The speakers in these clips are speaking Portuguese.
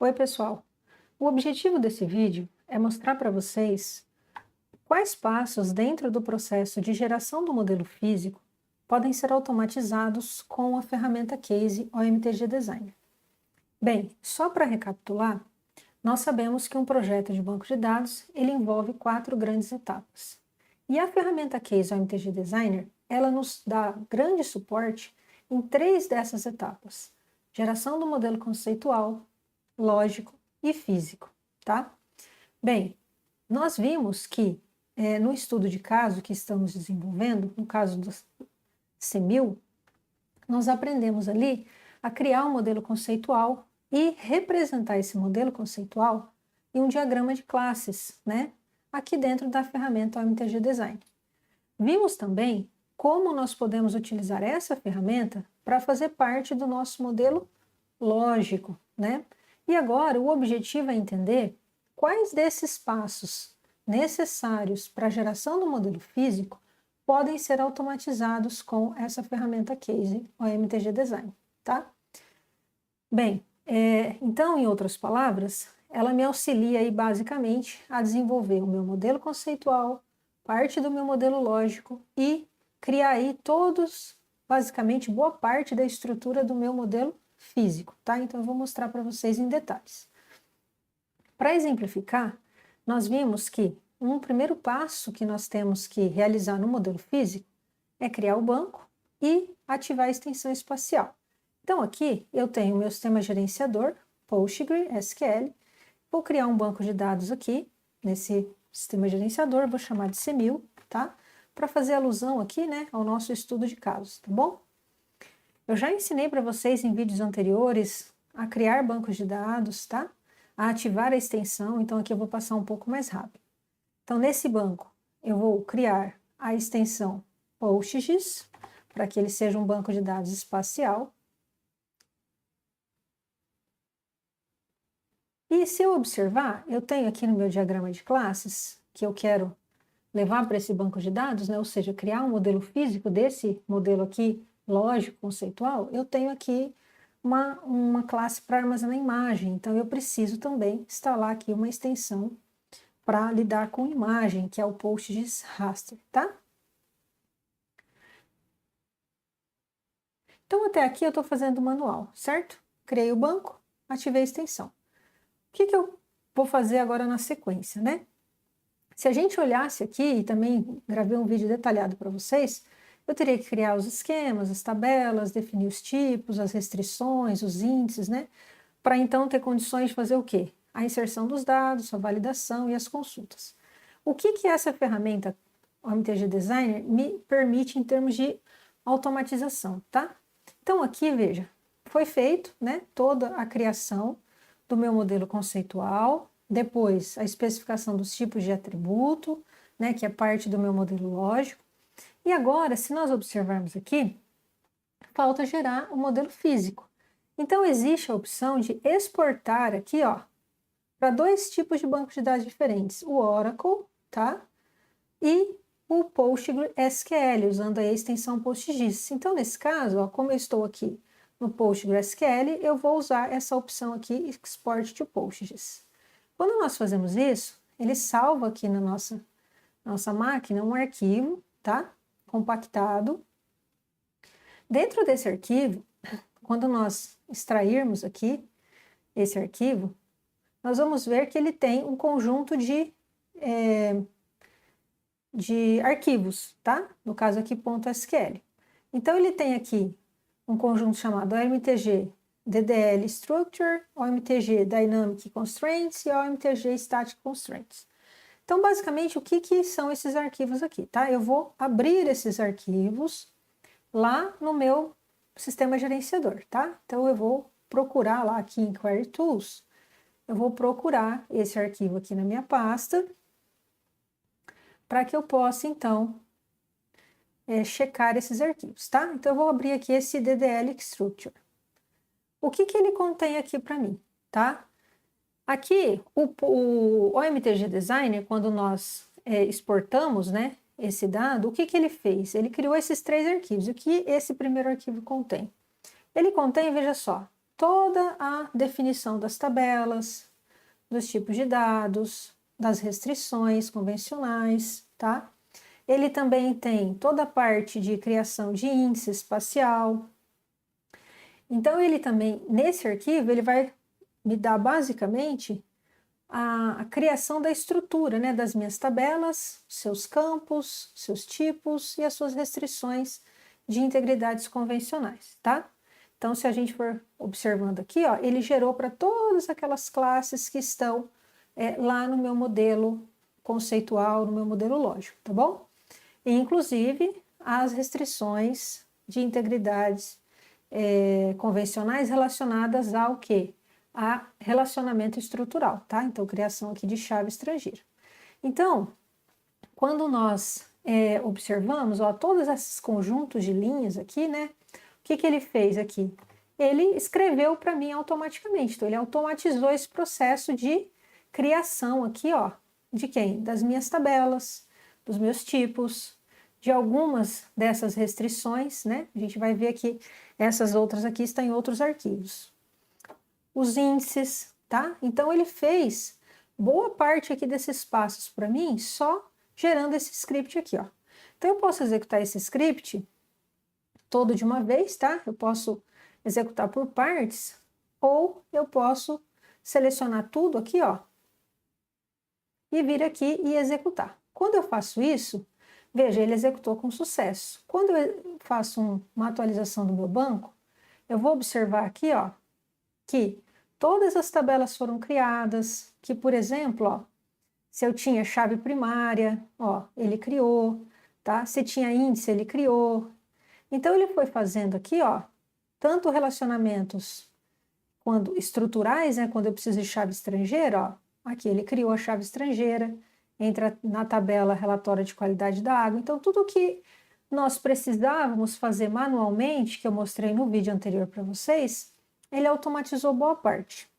Oi, pessoal! O objetivo desse vídeo é mostrar para vocês quais passos dentro do processo de geração do modelo físico podem ser automatizados com a ferramenta Case OMTG Designer. Bem, só para recapitular, nós sabemos que um projeto de banco de dados ele envolve 4 grandes etapas. E a ferramenta Case OMTG Designer ela nos dá grande suporte em 3 dessas etapas: geração do modelo conceitual, lógico e físico, tá? Bem, nós vimos que no estudo de caso que estamos desenvolvendo, no caso do CMIL, nós aprendemos ali a criar um modelo conceitual e representar esse modelo conceitual em um diagrama de classes, né? Aqui dentro da ferramenta OMTG Design. Vimos também como nós podemos utilizar essa ferramenta para fazer parte do nosso modelo lógico, né? E agora o objetivo é entender quais desses passos necessários para a geração do modelo físico podem ser automatizados com essa ferramenta Case OMTG Design, tá? Bem, então, em outras palavras, ela me auxilia aí basicamente a desenvolver o meu modelo conceitual, parte do meu modelo lógico e criar aí basicamente, boa parte da estrutura do meu modelo físico, tá? Então, eu vou mostrar para vocês em detalhes. Para exemplificar, nós vimos que um primeiro passo que nós temos que realizar no modelo físico é criar o banco e ativar a extensão espacial. Então, aqui eu tenho o meu sistema gerenciador, PostgreSQL. Vou criar um banco de dados aqui, nesse sistema gerenciador, vou chamar de CMIL, tá? Para fazer alusão aqui, né, ao nosso estudo de casos, tá bom? Eu já ensinei para vocês em vídeos anteriores a criar bancos de dados, tá? A ativar a extensão, então aqui eu vou passar um pouco mais rápido. Então, nesse banco, eu vou criar a extensão PostGIS, para que ele seja um banco de dados espacial. E se eu observar, eu tenho aqui no meu diagrama de classes, que eu quero levar para esse banco de dados, né? Ou seja, criar um modelo físico desse modelo aqui, lógico, conceitual, eu tenho aqui uma classe para armazenar imagem. Então, eu preciso também instalar aqui uma extensão para lidar com imagem, que é o PostGIS Raster, tá? Então, até aqui eu estou fazendo o manual, certo? Criei o banco, ativei a extensão. O que eu vou fazer agora na sequência, né? Se a gente olhasse aqui, e também gravei um vídeo detalhado para vocês, eu teria que criar os esquemas, as tabelas, definir os tipos, as restrições, os índices, né? Para então ter condições de fazer o quê? A inserção dos dados, a validação e as consultas. O que essa ferramenta, o MTG Designer, me permite em termos de automatização, tá? Então aqui, veja, foi feito, né, toda a criação do meu modelo conceitual, depois a especificação dos tipos de atributo, né, que é parte do meu modelo lógico. E agora, se nós observarmos aqui, falta gerar o modelo físico. Então existe a opção de exportar aqui, ó, para 2 tipos de bancos de dados diferentes, o Oracle, tá? E o PostgreSQL, usando a extensão PostGIS. Então, nesse caso, ó, como eu estou aqui no PostgreSQL, eu vou usar essa opção aqui, Export to PostGIS. Quando nós fazemos isso, ele salva aqui na nossa máquina um arquivo, tá? Compactado. Dentro desse arquivo, quando nós extrairmos aqui esse arquivo, nós vamos ver que ele tem um conjunto de arquivos, tá? No caso aqui, .sql. Então, ele tem aqui um conjunto chamado OMTG DDL Structure, OMTG Dynamic Constraints e OMTG Static Constraints. Então, basicamente, o que são esses arquivos aqui, tá? Eu vou abrir esses arquivos lá no meu sistema gerenciador, tá? Então, eu vou procurar lá aqui em Query Tools, eu vou procurar esse arquivo aqui na minha pasta, para que eu possa, então, checar esses arquivos, tá? Então, eu vou abrir aqui esse DDL Structure. O que ele contém aqui para mim, tá? Aqui, o OMTG Designer, quando nós exportamos, né, esse dado, o que ele fez? Ele criou esses 3 arquivos. O que esse primeiro arquivo contém? Ele contém, veja só, toda a definição das tabelas, dos tipos de dados, das restrições convencionais, tá? Ele também tem toda a parte de criação de índice espacial. Então, ele também, nesse arquivo, ele vai me dar basicamente a criação da estrutura, né, das minhas tabelas, seus campos, seus tipos e as suas restrições de integridades convencionais, tá? Então, se a gente for observando aqui, ó, ele gerou para todas aquelas classes que estão lá no meu modelo conceitual, no meu modelo lógico, tá bom? E, inclusive, as restrições de integridades convencionais relacionadas ao quê? A relacionamento estrutural, tá? Então, criação aqui de chave estrangeira. Então, quando nós observamos, ó, todos esses conjuntos de linhas aqui, né? O que que ele fez aqui? Ele escreveu para mim automaticamente. Então, ele automatizou esse processo de criação aqui, ó, de quem? Das minhas tabelas, dos meus tipos, de algumas dessas restrições, né? A gente vai ver aqui, essas outras aqui estão em outros arquivos. Os índices, tá? Então, ele fez boa parte aqui desses passos para mim, só gerando esse script aqui, ó. Então, eu posso executar esse script todo de uma vez, tá? Eu posso executar por partes, ou eu posso selecionar tudo aqui, ó, e vir aqui e executar. Quando eu faço isso, veja, ele executou com sucesso. Quando eu faço uma atualização do meu banco, eu vou observar aqui, ó, que todas as tabelas foram criadas, que, por exemplo, ó, se eu tinha chave primária, ó, ele criou, tá? Se tinha índice, ele criou. Então, ele foi fazendo aqui, ó, tanto relacionamentos quando estruturais, né, quando eu preciso de chave estrangeira, ó, aqui ele criou a chave estrangeira, entra na tabela relatório de qualidade da água. Então, tudo que nós precisávamos fazer manualmente, que eu mostrei no vídeo anterior para vocês, ele automatizou boa parte.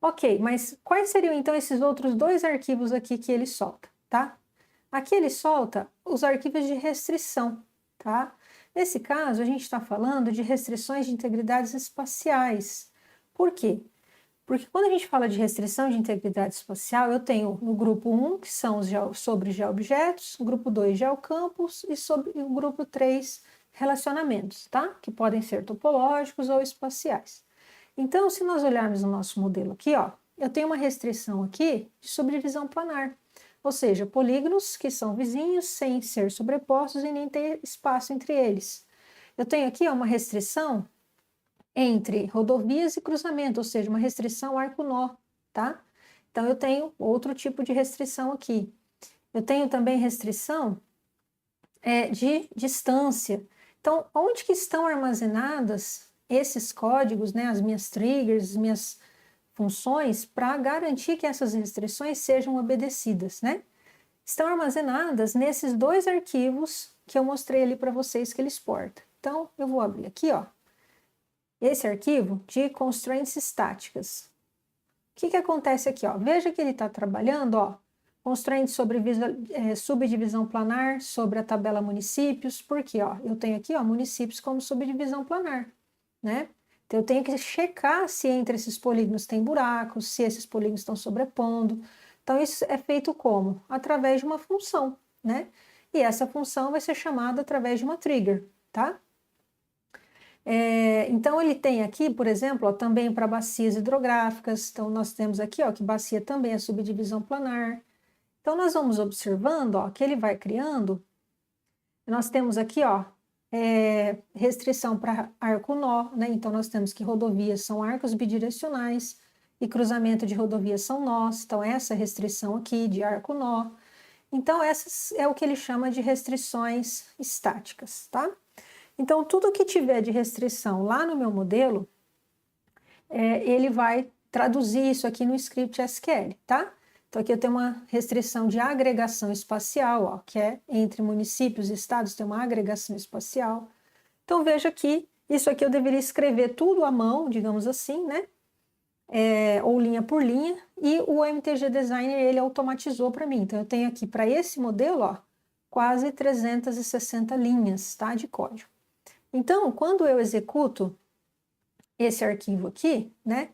Ok, mas quais seriam então esses outros dois arquivos aqui que ele solta, tá? Aqui ele solta os arquivos de restrição, tá? Nesse caso, a gente está falando de restrições de integridades espaciais. Por quê? Porque quando a gente fala de restrição de integridade espacial, eu tenho no grupo 1, que são sobre geobjetos, grupo 2, geocampos, e sobre o grupo 3, relacionamentos, tá? Que podem ser topológicos ou espaciais. Então, se nós olharmos o nosso modelo aqui, ó, eu tenho uma restrição aqui de subdivisão planar, ou seja, polígonos que são vizinhos sem ser sobrepostos e nem ter espaço entre eles. Eu tenho aqui ó, uma restrição entre rodovias e cruzamento, ou seja, uma restrição arco-nó, tá? Então, eu tenho outro tipo de restrição aqui. Eu tenho também restrição de distância. Então, onde que estão armazenadas esses códigos, né, as minhas triggers, as minhas funções, para garantir que essas restrições sejam obedecidas, né? Estão armazenadas nesses dois arquivos que eu mostrei ali para vocês que ele exporta. Então, eu vou abrir aqui, ó, esse arquivo de constraints estáticas. O que que acontece aqui, ó? Veja que ele está trabalhando, ó, constraints sobre subdivisão planar, sobre a tabela municípios, porque, ó, eu tenho aqui, ó, municípios como subdivisão planar, né? Então, eu tenho que checar se entre esses polígonos tem buracos, se esses polígonos estão sobrepondo. Então, isso é feito como? Através de uma função, né? E essa função vai ser chamada através de uma trigger, tá? Então, ele tem aqui, por exemplo, ó, também para bacias hidrográficas. Então, nós temos aqui ó, que bacia também é subdivisão planar. Então, nós vamos observando ó, que ele vai criando. Nós temos aqui ó, restrição para arco-nó, né? Então, nós temos que rodovias são arcos bidirecionais e cruzamento de rodovias são nós. Então, essa restrição aqui de arco-nó. Então, essas é o que ele chama de restrições estáticas, tá? Então, tudo que tiver de restrição lá no meu modelo, ele vai traduzir isso aqui no script SQL, tá? Então, aqui eu tenho uma restrição de agregação espacial, ó, que é entre municípios e estados, tem uma agregação espacial. Então, veja que isso aqui eu deveria escrever tudo à mão, digamos assim, né? Ou linha por linha, e o MTG Designer, ele automatizou para mim. Então, eu tenho aqui, para esse modelo, ó, quase 360 linhas, tá, de código. Então, quando eu executo esse arquivo aqui, né?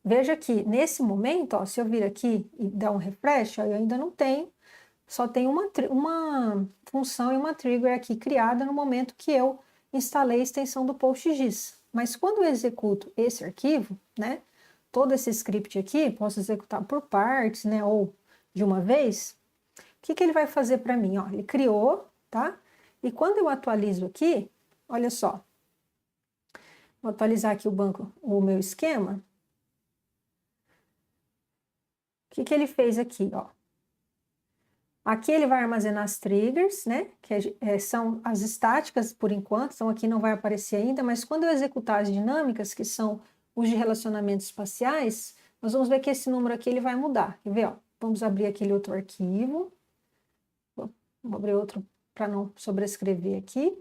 Veja que nesse momento, ó, se eu vir aqui e dar um refresh, ó, eu ainda não tenho, só tem uma função e uma trigger aqui criada no momento que eu instalei a extensão do PostGIS. Mas quando eu executo esse arquivo, né, todo esse script aqui, posso executar por partes, né, ou de uma vez, o que ele vai fazer para mim? Ó, ele criou, tá? E quando eu atualizo aqui, olha só, vou atualizar aqui o meu esquema. O que ele fez aqui, ó? Aqui ele vai armazenar as triggers, né? Que são as estáticas por enquanto, então aqui não vai aparecer ainda, mas quando eu executar as dinâmicas, que são os de relacionamentos espaciais, nós vamos ver que esse número aqui ele vai mudar. Quer ver, ó? Vamos abrir aquele outro arquivo. Vou abrir outro para não sobrescrever aqui.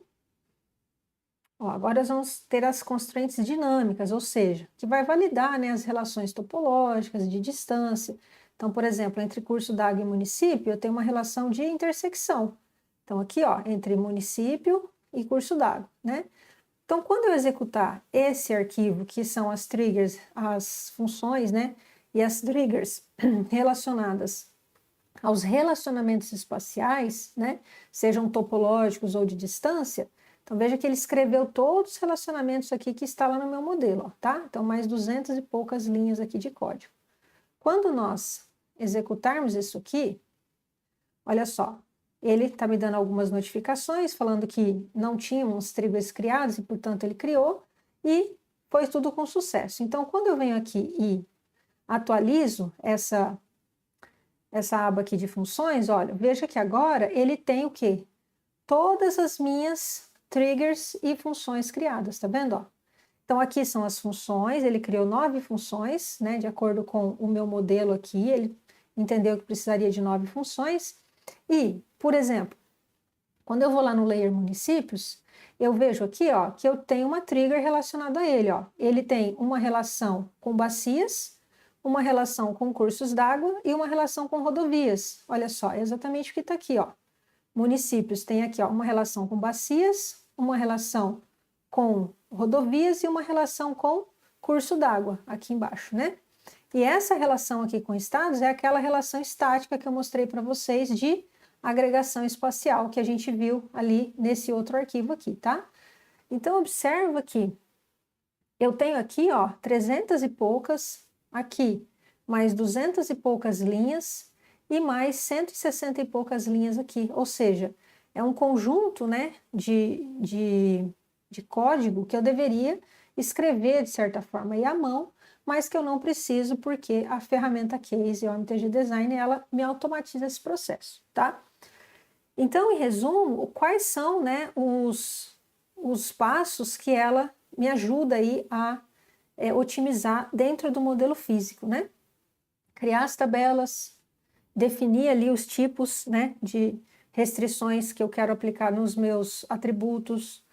Ó, agora nós vamos ter as constraints dinâmicas, ou seja, que vai validar, né, as relações topológicas de distância. Então, por exemplo, entre curso d'água e município, eu tenho uma relação de intersecção. Então, aqui, ó, entre município e curso d'água, né? Então, quando eu executar esse arquivo, que são as triggers, as funções, né, e as triggers relacionadas aos relacionamentos espaciais, né, sejam topológicos ou de distância, então veja que ele escreveu todos os relacionamentos aqui que está lá no meu modelo, ó, tá? Então mais 200 e poucas linhas aqui de código. Quando nós executarmos isso aqui, olha só, ele está me dando algumas notificações falando que não tínhamos triggers criados e, portanto, ele criou e foi tudo com sucesso. Então, quando eu venho aqui e atualizo essa aba aqui de funções, olha, veja que agora ele tem o quê? Todas as minhas triggers e funções criadas, tá vendo, ó? Então, aqui são as funções, ele criou 9 funções, né, de acordo com o meu modelo aqui, ele entendeu que precisaria de 9 funções. E, por exemplo, quando eu vou lá no layer municípios, eu vejo aqui, ó, que eu tenho uma trigger relacionada a ele, ó. Ele tem uma relação com bacias, uma relação com cursos d'água e uma relação com rodovias. Olha só, é exatamente o que está aqui, ó. Municípios tem aqui, ó, uma relação com bacias, uma relação com rodovias e uma relação com curso d'água, aqui embaixo, né? E essa relação aqui com estados é aquela relação estática que eu mostrei para vocês de agregação espacial que a gente viu ali nesse outro arquivo aqui, tá? Então, observa que eu tenho aqui, ó, 300 e poucas, aqui mais 200 e poucas linhas e mais 160 e poucas linhas aqui, ou seja, é um conjunto, né, de código que eu deveria escrever de certa forma e à mão, mas que eu não preciso porque a ferramenta Case, o MTG Design, ela me automatiza esse processo, tá? Então, em resumo, quais são, né, os passos que ela me ajuda aí a otimizar dentro do modelo físico, né? Criar as tabelas, definir ali os tipos, né, de restrições que eu quero aplicar nos meus atributos,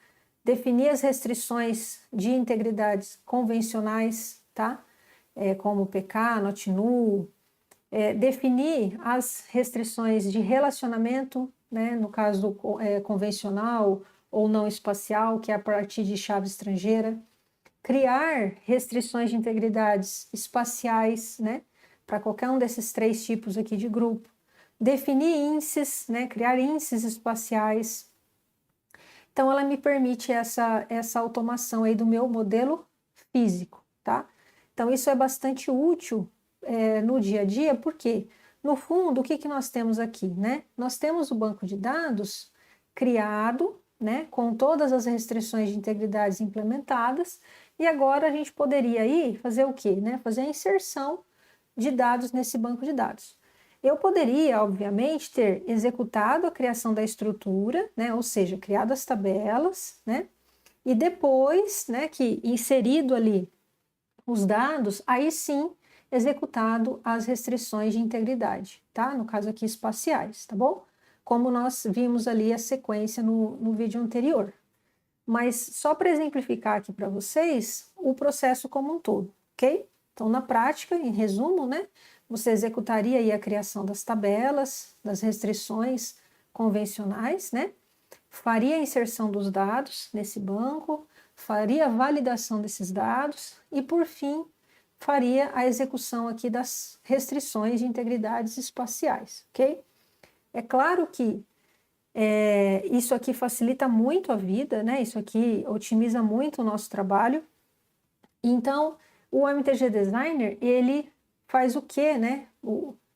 definir as restrições de integridades convencionais, tá? Como PK, not null, definir as restrições de relacionamento, né, no caso convencional ou não espacial, que é a partir de chave estrangeira, criar restrições de integridades espaciais, né, para qualquer um desses 3 tipos aqui de grupo, definir índices, né, criar índices espaciais. Então, ela me permite essa automação aí do meu modelo físico, tá? Então, isso é bastante útil no dia a dia, porque, no fundo, o que nós temos aqui, né? Nós temos o banco de dados criado, né, com todas as restrições de integridades implementadas, e agora a gente poderia aí fazer o quê, né? Fazer a inserção de dados nesse banco de dados. Eu poderia, obviamente, ter executado a criação da estrutura, né, ou seja, criado as tabelas, né, e depois, né, que inserido ali os dados, aí sim executado as restrições de integridade, tá? No caso aqui espaciais, tá bom? Como nós vimos ali a sequência no vídeo anterior. Mas só para exemplificar aqui para vocês o processo como um todo, ok? Então, na prática, em resumo, né, você executaria aí a criação das tabelas, das restrições convencionais, né? Faria a inserção dos dados nesse banco, faria a validação desses dados e, por fim, faria a execução aqui das restrições de integridades espaciais, ok? É claro que isso aqui facilita muito a vida, né? Isso aqui otimiza muito o nosso trabalho. Então, o MTG Designer, ele faz o quê, né?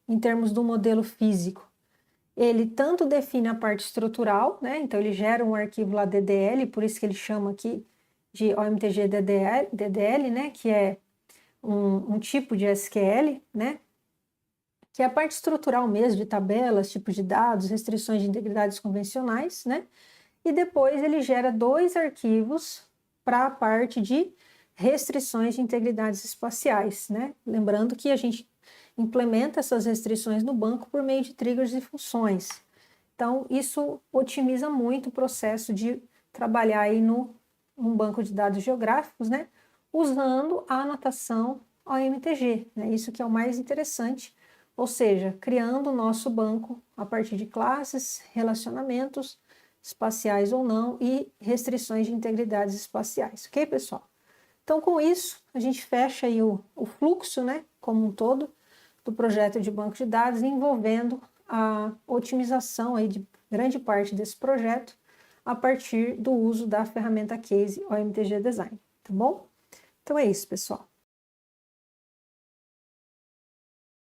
Em termos do modelo físico? Ele tanto define a parte estrutural, né? Então ele gera um arquivo lá DDL, por isso que ele chama aqui de OMTG DDL, né? Que é um tipo de SQL, né? Que é a parte estrutural mesmo, de tabelas, tipos de dados, restrições de integridades convencionais, né? E depois ele gera 2 arquivos para a parte de restrições de integridades espaciais, né? Lembrando que a gente implementa essas restrições no banco por meio de triggers e funções. Então, isso otimiza muito o processo de trabalhar aí num banco de dados geográficos, né? Usando a anotação OMTG, né? Isso que é o mais interessante, ou seja, criando o nosso banco a partir de classes, relacionamentos, espaciais ou não, e restrições de integridades espaciais, ok, pessoal? Então, com isso, a gente fecha aí o fluxo, né, como um todo, do projeto de banco de dados, envolvendo a otimização aí de grande parte desse projeto a partir do uso da ferramenta Case OMTG Design, tá bom? Então é isso, pessoal.